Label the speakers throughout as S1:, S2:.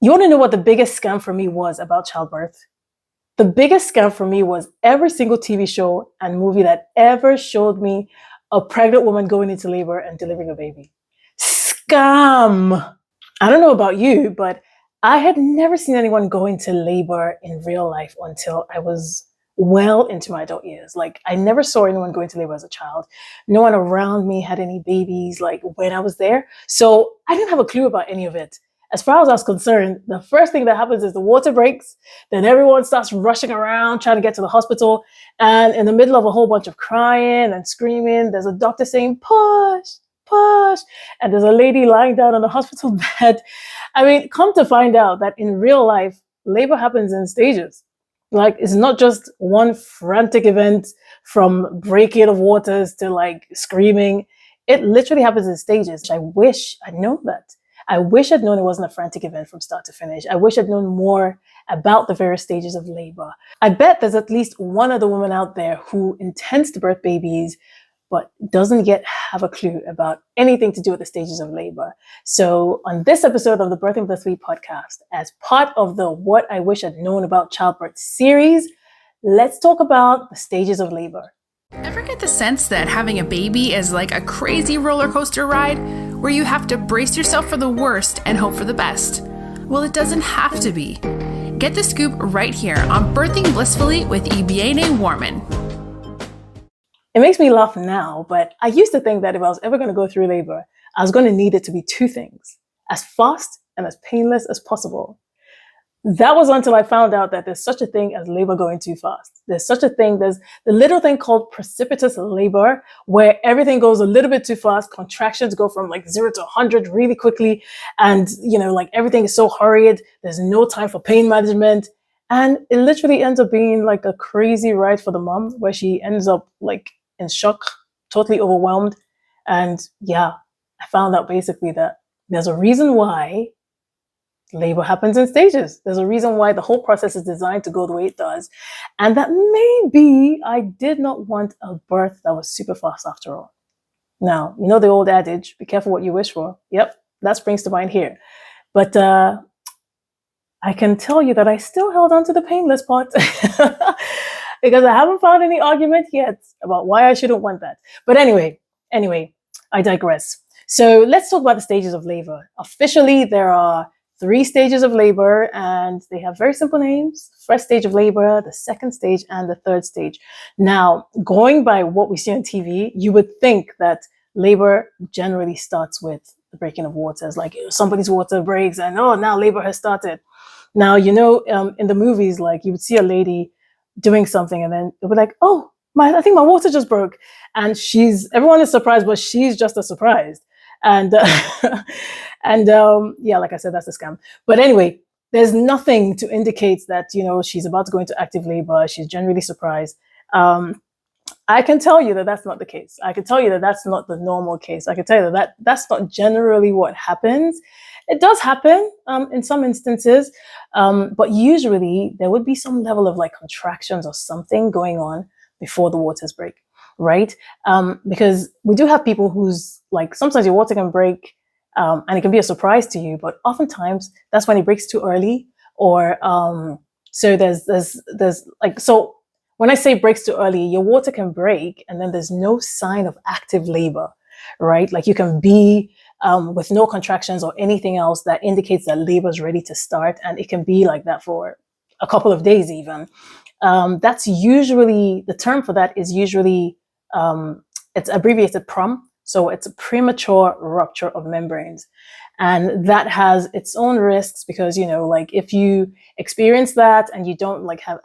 S1: You want to know what the biggest scam for me was about childbirth? The biggest scam for me was every single TV show and movie that ever showed me a pregnant woman going into labor and delivering a baby. Scam! I don't know about you, but I had never seen anyone go into labor in real life until I was well into my adult years. Like, I never saw anyone go into labor as a child. No one around me had any babies, like, when I was there. So I didn't have a clue about any of it. As far as I was concerned, the first thing that happens is the water breaks. Then everyone starts rushing around trying to get to the hospital. And in the middle of a whole bunch of crying and screaming, there's a doctor saying, push, push. And there's a lady lying down on the hospital bed. I mean, come to find out that in real life, labor happens in stages. Like, it's not just one frantic event from breaking of waters to like screaming. It literally happens in stages. I wish I'd known that. I wish I'd known it wasn't a frantic event from start to finish. I wish I'd known more about the various stages of labor. I bet there's at least one other woman out there who intends to birth babies, but doesn't yet have a clue about anything to do with the stages of labor. So on this episode of the Birthing Blissfully Podcast, as part of the What I Wish I'd Known About Childbirth series, let's talk about the stages of labor.
S2: Ever get the sense that having a baby is like a crazy roller coaster ride where you have to brace yourself for the worst and hope for the best? Well, it doesn't have to be. Get the scoop right here on Birthing Blissfully with Ibiene Warmann.
S1: It makes me laugh now, but I used to think that if I was ever going to go through labor, I was going to need it to be two things: as fast and as painless as possible. That was until I found out that there's such a thing as labor going too fast. There's such a thing, there's the little thing called precipitous labor, where everything goes a little bit too fast. Contractions go from like 0 to 100 really quickly. And, like everything is so hurried. There's no time for pain management. And it literally ends up being like a crazy ride for the mom, where she ends up like in shock, totally overwhelmed. And yeah, I found out basically that there's a reason why labor happens in stages. There's a reason why the whole process is designed to go the way it does. And that maybe I did not want a birth that was super fast after all. Now, you know the old adage, be careful what you wish for. Yep, that springs to mind here. But I can tell you that I still held on to the painless part because I haven't found any argument yet about why I shouldn't want that. But anyway, I digress. So let's talk about the stages of labor. Officially, there are 3 stages of labor, and they have very simple names: first stage of labor, the second stage, and the third stage. Now, going by what we see on TV, you would think that labor generally starts with the breaking of waters, like somebody's water breaks and now labor has started. Now, in the movies, like you would see a lady doing something and then it would be like, oh, I think my water just broke. And everyone is surprised, but she's just as surprised. And yeah, like I said, that's a scam. But anyway, there's nothing to indicate that, she's about to go into active labor. She's generally surprised. I can tell you that that's not the case. I can tell you that that's not the normal case. I can tell you that that's not generally what happens. It does happen in some instances, but usually there would be some level of like contractions or something going on before the waters break. Right? Because we do have people who's like, sometimes your water can break and it can be a surprise to you, but oftentimes that's when it breaks too early. Or so there's like, so when I say breaks too early, your water can break and then there's no sign of active labor, right? Like you can be with no contractions or anything else that indicates that labor is ready to start, and it can be like that for a couple of days even. That's usually, the term for that is usually, it's abbreviated PROM. So it's a premature rupture of membranes. And that has its own risks because, like if you experience that and you don't like have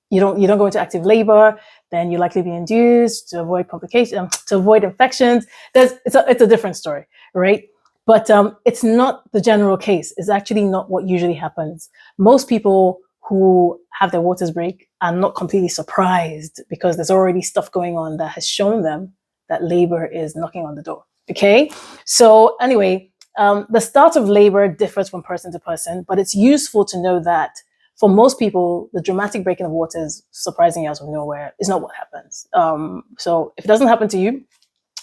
S1: you don't go into active labor, then you're likely to be induced to avoid complications, to avoid infections. It's a different story, right? But it's not the general case. It's actually not what usually happens. Most people who have their waters break are not completely surprised because there's already stuff going on that has shown them that labor is knocking on the door. Okay. So anyway, the start of labor differs from person to person, but it's useful to know that for most people, the dramatic breaking of waters, surprisingly out of nowhere, is not what happens. So if it doesn't happen to you,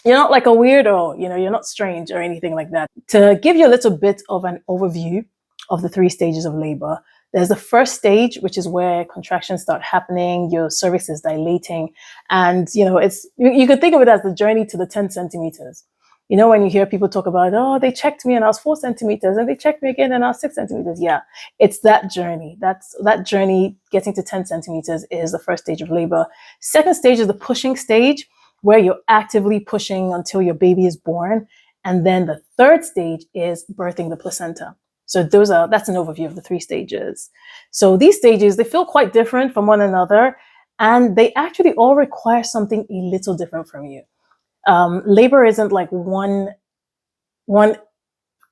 S1: you're not like a weirdo, you're not strange or anything like that. To give you a little bit of an overview of the 3 stages of labor. There's the first stage, which is where contractions start happening, your cervix is dilating, and you could think of it as the journey to the 10 centimeters. When you hear people talk about, oh, they checked me and I was 4 centimeters, and they checked me again and I was 6 centimeters. Yeah, it's that journey. That journey getting to 10 centimeters is the first stage of labor. Second stage is the pushing stage, where you're actively pushing until your baby is born. And then the third stage is birthing the placenta. So that's an overview of the 3 stages. So these stages, they feel quite different from one another, and they actually all require something a little different from you. Labor isn't like one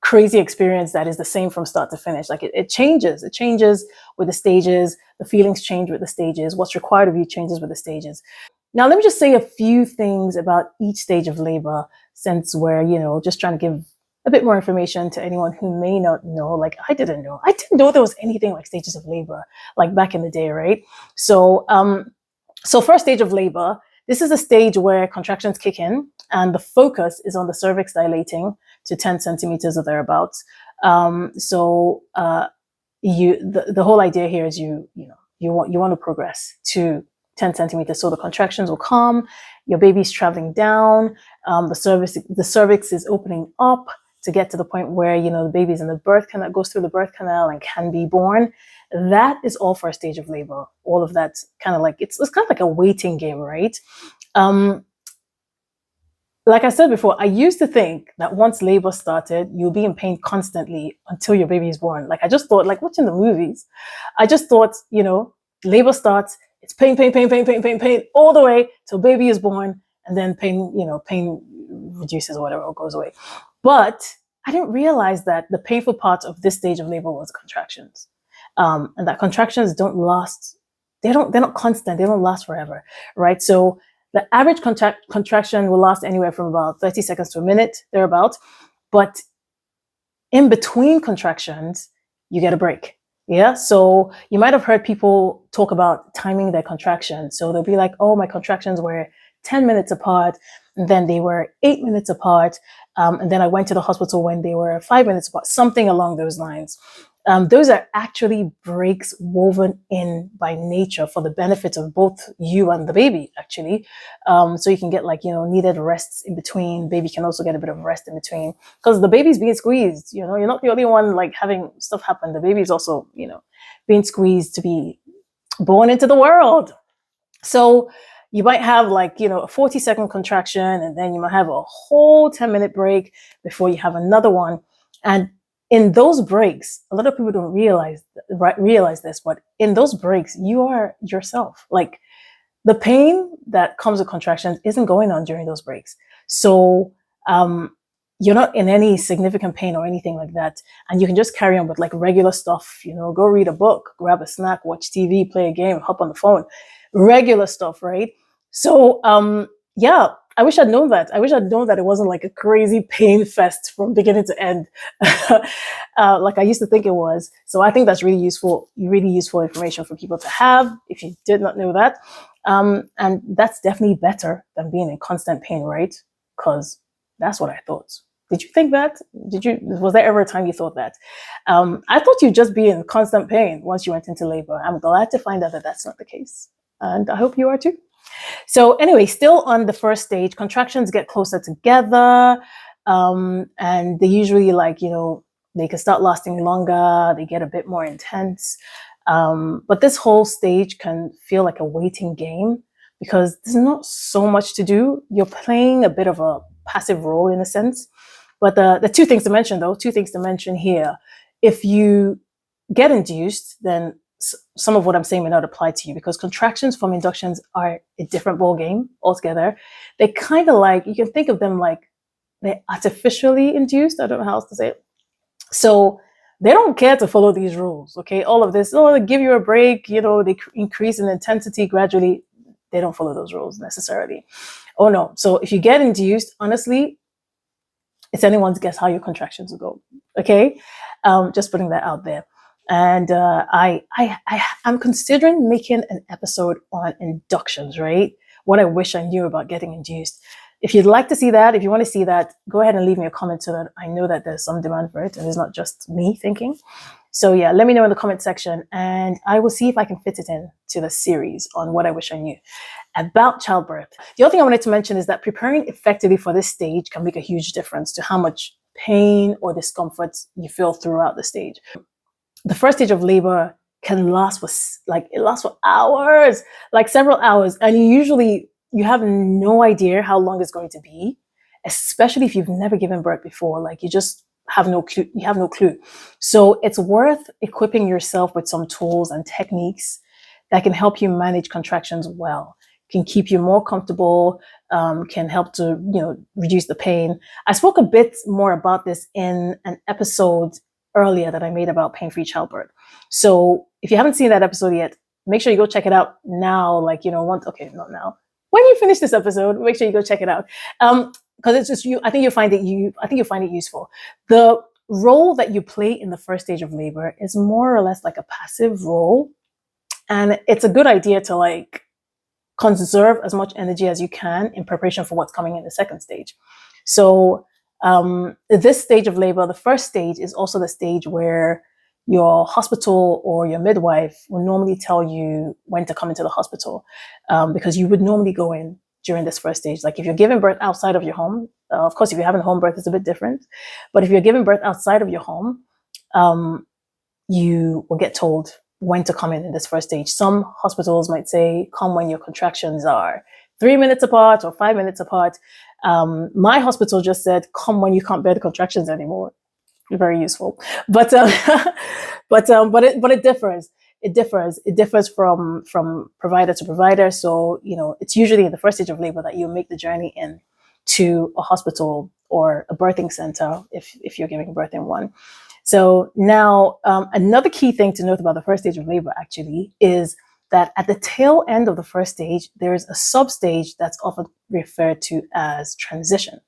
S1: crazy experience that is the same from start to finish. Like it changes. It changes with the stages. The feelings change with the stages. What's required of you changes with the stages. Now, let me just say a few things about each stage of labor, since we're, just trying to give a bit more information to anyone who may not know. Like I didn't know there was anything like stages of labor, like back in the day, right? So first stage of labor, this is a stage where contractions kick in, and the focus is on the cervix dilating to 10 centimeters or thereabouts. The whole idea here is you want to progress to 10 centimeters. So the contractions will come, your baby's traveling down, the cervix is opening up to get to the point where, the baby's in the birth canal, goes through the birth canal and can be born. That is all for a stage of labor. All of that kind of like, it's kind of like a waiting game, right? Like I said before, I used to think that once labor started, you'll be in pain constantly until your baby is born. Like I just thought, like watching the movies, I just thought, labor starts, it's pain, all the way till baby is born, and then pain reduces or whatever, or goes away. But I didn't realize that the painful part of this stage of labor was contractions. And that contractions don't last, they're not constant, they don't last forever, right? So the average contraction will last anywhere from about 30 seconds to a minute, thereabout. But in between contractions, you get a break. Yeah. So you might have heard people talk about timing their contractions. So they'll be like, oh, my contractions were 10 minutes apart, and then they were 8 minutes apart. And then I went to the hospital when they were 5 minutes apart, something along those lines. Those are actually breaks woven in by nature for the benefit of both you and the baby, actually. So you can get needed rests in between. Baby can also get a bit of rest in between, because the baby's being squeezed. You're not the only one having stuff happen. The baby's also, being squeezed to be born into the world. So you might have a 40-second contraction, and then you might have a whole 10-minute break before you have another one. And in those breaks, a lot of people don't realize this, but in those breaks, you are yourself. Like the pain that comes with contractions isn't going on during those breaks. So you're not in any significant pain or anything like that. And you can just carry on with regular stuff, go read a book, grab a snack, watch TV, play a game, hop on the phone, regular stuff, right? So yeah, I wish I'd known that. I wish I'd known that it wasn't like a crazy pain fest from beginning to end, like I used to think it was. So I think that's really useful information for people to have if you did not know that. And that's definitely better than being in constant pain, right? Because that's what I thought. Did you think that? Was there ever a time you thought that? I thought you'd just be in constant pain once you went into labor. I'm glad to find out that that's not the case. And I hope you are too. So anyway, still on the first stage, contractions get closer together, and they usually they can start lasting longer, they get a bit more intense. But this whole stage can feel like a waiting game because there's not so much to do. You're playing a bit of a passive role in a sense. But the two things to mention here. If you get induced, then some of what I'm saying may not apply to you, because contractions from inductions are a different ball game altogether. They kind of you can think of them like they're artificially induced. I don't know how else to say it. So they don't care to follow these rules. Okay. All of this, they give you a break, they increase in intensity gradually. They don't follow those rules necessarily. Oh no. So if you get induced, honestly, it's anyone's guess how your contractions will go. Okay. Just putting that out there. And I'm considering making an episode on inductions, right? What I wish I knew about getting induced. If you'd like to see that, if you want to see that, go ahead and leave me a comment so that I know that there's some demand for it and it's not just me thinking. So yeah, let me know in the comment section, and I will see if I can fit it in to the series on what I wish I knew about childbirth. The other thing I wanted to mention is that preparing effectively for this stage can make a huge difference to how much pain or discomfort you feel throughout the stage. The first stage of labor can last for hours, like several hours, and you have no idea how long it's going to be, especially if you've never given birth before. Like you just have no clue. You have no clue. So it's worth equipping yourself with some tools and techniques that can help you manage contractions well, can keep you more comfortable, can help to reduce the pain. I spoke a bit more about this in an episode earlier that I made about pain-free childbirth. So if you haven't seen that episode yet, make sure you go check it out now. Not now. When you finish this episode, make sure you go check it out. Because it's just I think you'll find it useful. The role that you play in the first stage of labor is more or less like a passive role. And it's a good idea to conserve as much energy as you can in preparation for what's coming in the second stage. So this stage of labor, the first stage, is also the stage where your hospital or your midwife will normally tell you when to come into the hospital, because you would normally go in during this first stage. Like if you're giving birth outside of your home, of course, if you're having home birth, it's a bit different. But if you're giving birth outside of your home, you will get told when to come in this first stage. Some hospitals might say, come when your contractions are 3 minutes apart or 5 minutes apart. My hospital just said, come when you can't bear the contractions anymore. Very useful. But it differs. It differs from provider to provider. So, it's usually in the first stage of labor that you make the journey in to a hospital or a birthing center if you're giving birth in one. So now, another key thing to note about the first stage of labor actually is that at the tail end of the first stage, there is a sub-stage that's often referred to as transition.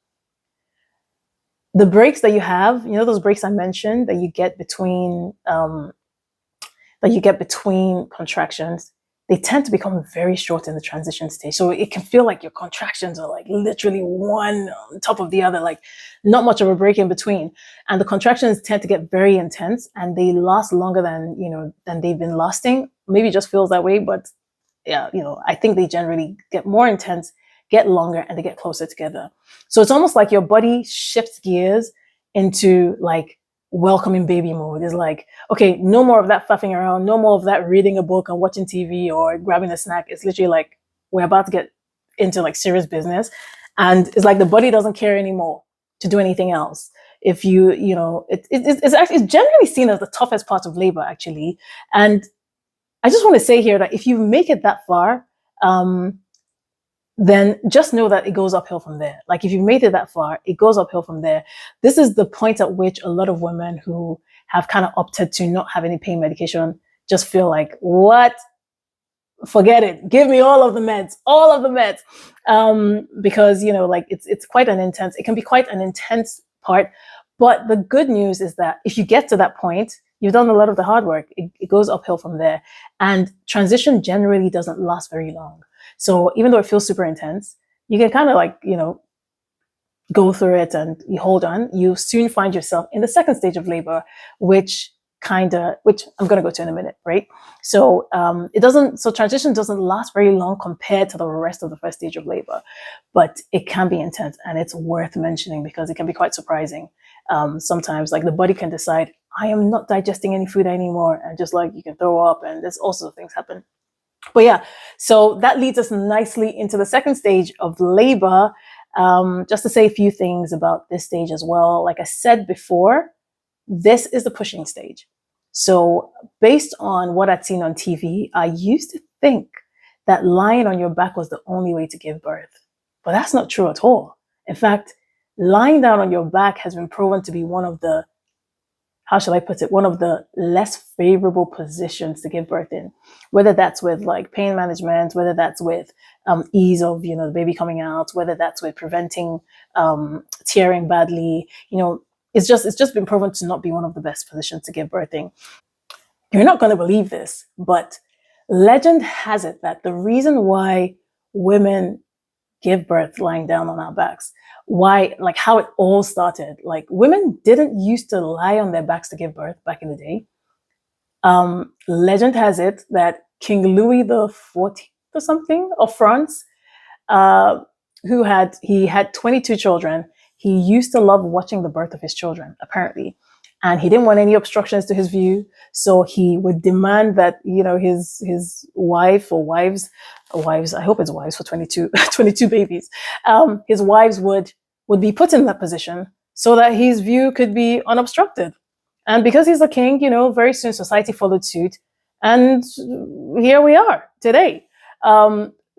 S1: The breaks that you have, those breaks I mentioned that you get between contractions, they tend to become very short in the transition stage. So it can feel like your contractions are literally one on top of the other, not much of a break in between. And the contractions tend to get very intense, and they last longer than they've been lasting. Maybe it just feels that way, but yeah, I think they generally get more intense, get longer, and they get closer together. So it's almost like your body shifts gears into welcoming baby mode. Is okay, no more of that faffing around, no more of that reading a book and watching TV or grabbing a snack. It's literally we're about to get into serious business, and it's the body doesn't care anymore to do anything else. If it's generally seen as the toughest part of labor actually. And I just want to say here that if you make it that far, then just know that it goes uphill from there. If you made it that far, it goes uphill from there. This is the point at which a lot of women who have kind of opted to not have any pain medication just feel what? Forget it. Give me all of the meds. Because, it's quite an intense, it can be quite an intense part. But the good news is that if you get to that point, you've done a lot of the hard work. It goes uphill from there. And transition generally doesn't last very long. So even though it feels super intense, you can kind of go through it and you hold on. You soon find yourself in the second stage of labor, which I'm going to go to in a minute, right? So transition doesn't last very long compared to the rest of the first stage of labor, but it can be intense, and it's worth mentioning because it can be quite surprising. Sometimes the body can decide, I am not digesting any food anymore, and just you can throw up, and there's all sorts of things happen. But yeah, so that leads us nicely into the second stage of labor. Just to say a few things about this stage as well. Like I said before, this is the pushing stage. So based on what I'd seen on TV, I used to think that lying on your back was the only way to give birth. But that's not true at all. In fact, lying down on your back has been proven to be one of the less favorable positions to give birth in, whether that's with pain management, whether that's with ease of, the baby coming out, whether that's with preventing tearing badly, it's just been proven to not be one of the best positions to give birth in. You're not going to believe this, but legend has it that the reason why women give birth lying down on our backs, how it all started. Women didn't used to lie on their backs to give birth back in the day. Legend has it that King Louis the 14th or something of France, uh, he had 22 children. He used to love watching the birth of his children, apparently, and he didn't want any obstructions to his view. So he would demand that his wife or wives, I hope it's wives for 22 22 babies. His wives would be put in that position so that his view could be unobstructed. And because he's a king, very soon society followed suit, and here we are today.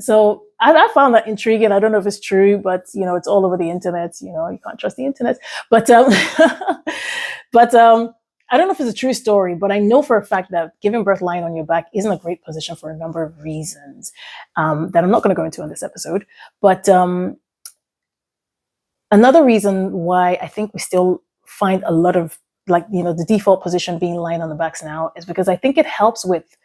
S1: So I found that intriguing. I don't know if it's true, but it's all over the internet. You can't trust the internet. But but I don't know if it's a true story, but I know for a fact that giving birth lying on your back isn't a great position for a number of reasons that I'm not going to go into on this episode. But another reason why I think we still find a lot of the default position being lying on the backs now is because I think it helps with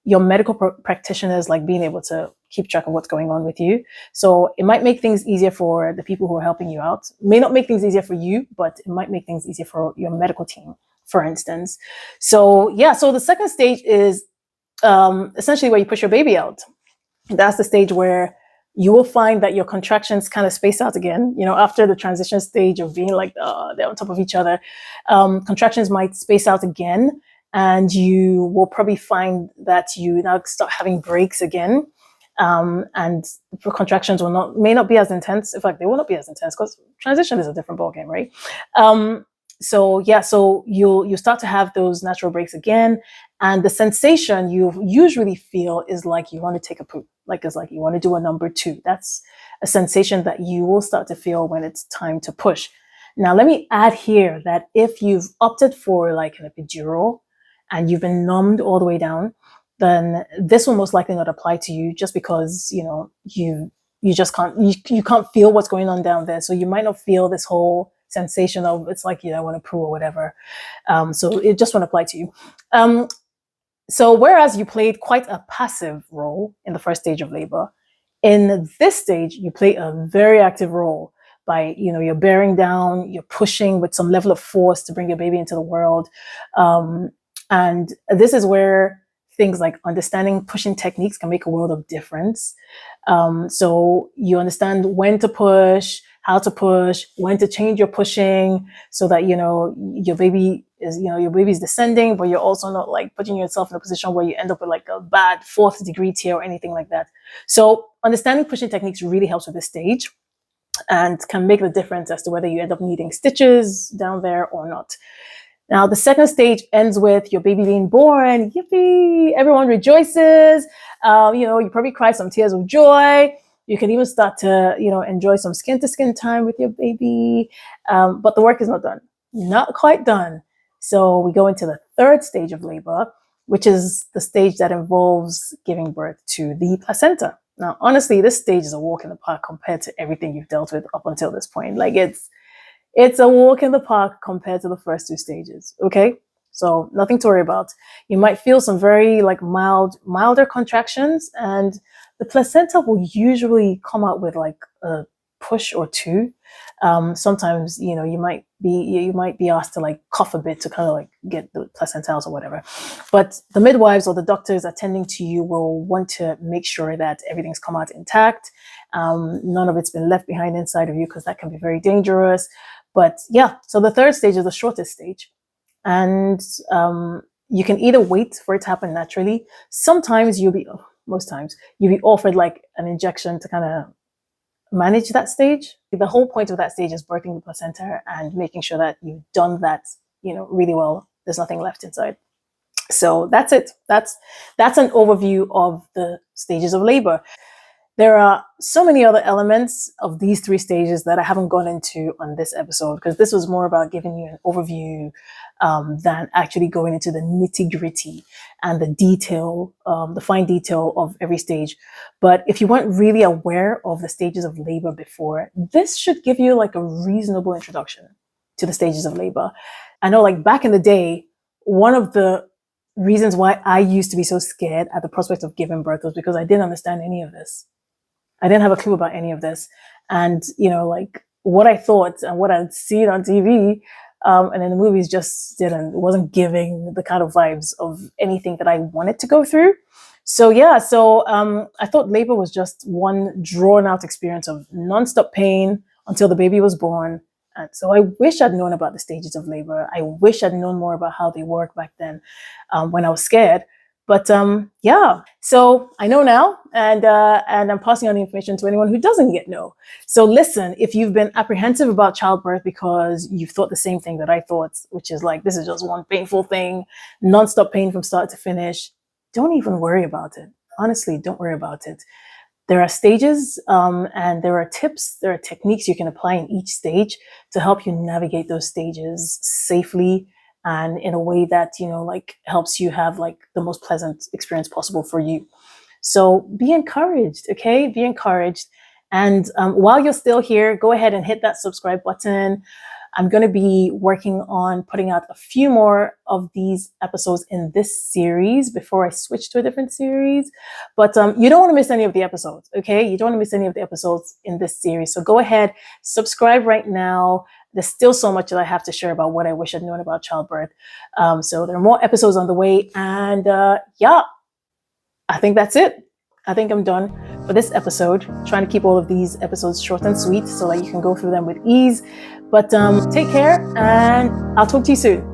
S1: your medical practitioners being able to keep track of what's going on with you. So it might make things easier for the people who are helping you out. It may not make things easier for you, but it might make things easier for your medical team, for instance. So the second stage is essentially where you push your baby out. That's the stage where you will find that your contractions kind of space out again. After the transition stage of being they're on top of each other, contractions might space out again, and you will probably find that you now start having breaks again. And the contractions may not be as intense. In fact, they will not be as intense because transition is a different ballgame, right? So you'll start to have those natural breaks again, and the sensation you usually feel is like you want to take a poop, it's like you want to do a number 2. That's a sensation that you will start to feel when it's time to push. Now, let me add here that if you've opted for an epidural and you've been numbed all the way down, then this will most likely not apply to you, just because you just can't feel what's going on down there. So you might not feel this whole sensation of it's like I want to poo or whatever. So it just won't apply to you. So whereas you played quite a passive role in the first stage of labor, in this stage you play a very active role by you're bearing down, you're pushing with some level of force to bring your baby into the world. And this is where things like understanding pushing techniques can make a world of difference. So you understand when to push, how to push, when to change your pushing, so that your baby is descending, but you're also not putting yourself in a position where you end up with a bad 4th degree tear or anything like that. So understanding pushing techniques really helps with this stage and can make the difference as to whether you end up needing stitches down there or not. Now, the second stage ends with your baby being born. Yippee! Everyone rejoices. You probably cry some tears of joy. You can even start to, enjoy some skin-to-skin time with your baby. But the work is not done. Not quite done. So we go into the third stage of labor, which is the stage that involves giving birth to the placenta. Now, honestly, this stage is a walk in the park compared to everything you've dealt with up until this point. It's a walk in the park compared to the first 2 stages, okay? So nothing to worry about. You might feel some very milder contractions, and the placenta will usually come out with a push or 2. Sometimes, you might be asked to cough a bit to kind of get the placenta out or whatever. But the midwives or the doctors attending to you will want to make sure that everything's come out intact. None of it's been left behind inside of you, because that can be very dangerous. But so the third stage is the shortest stage. And you can either wait for it to happen naturally. Sometimes most times you'll be offered an injection to kind of manage that stage. The whole point of that stage is birthing the placenta and making sure that you've done that, really well. There's nothing left inside. So that's it. That's an overview of the stages of labor. There are so many other elements of these 3 stages that I haven't gone into on this episode, because this was more about giving you an overview than actually going into the nitty-gritty and the detail, the fine detail of every stage. But if you weren't really aware of the stages of labor before, this should give you a reasonable introduction to the stages of labor. I know back in the day, one of the reasons why I used to be so scared at the prospect of giving birth was because I didn't understand any of this. I didn't have a clue about any of this. And, what I thought and what I'd seen on TV And then the movies just wasn't giving the kind of vibes of anything that I wanted to go through. So I thought labor was just one drawn out experience of nonstop pain until the baby was born. And so I wish I'd known about the stages of labor. I wish I'd known more about how they work back then when I was scared. But so I know now, and I'm passing on the information to anyone who doesn't yet know. So listen, if you've been apprehensive about childbirth because you've thought the same thing that I thought, which is like, this is just one painful thing, nonstop pain from start to finish, don't even worry about it. Honestly, don't worry about it. There are stages and there are tips, there are techniques you can apply in each stage to help you navigate those stages safely and in a way that, helps you have like the most pleasant experience possible for you. So be encouraged, okay? Be encouraged. And while you're still here, go ahead and hit that subscribe button. I'm going to be working on putting out a few more of these episodes in this series before I switch to a different series. But you don't want to miss any of the episodes, okay? You don't want to miss any of the episodes in this series. So go ahead, subscribe right now. There's still so much that I have to share about what I wish I'd known about childbirth. So there are more episodes on the way. And I think that's it. I think I'm done for this episode. Trying to keep all of these episodes short and sweet so that you can go through them with ease. But take care, and I'll talk to you soon.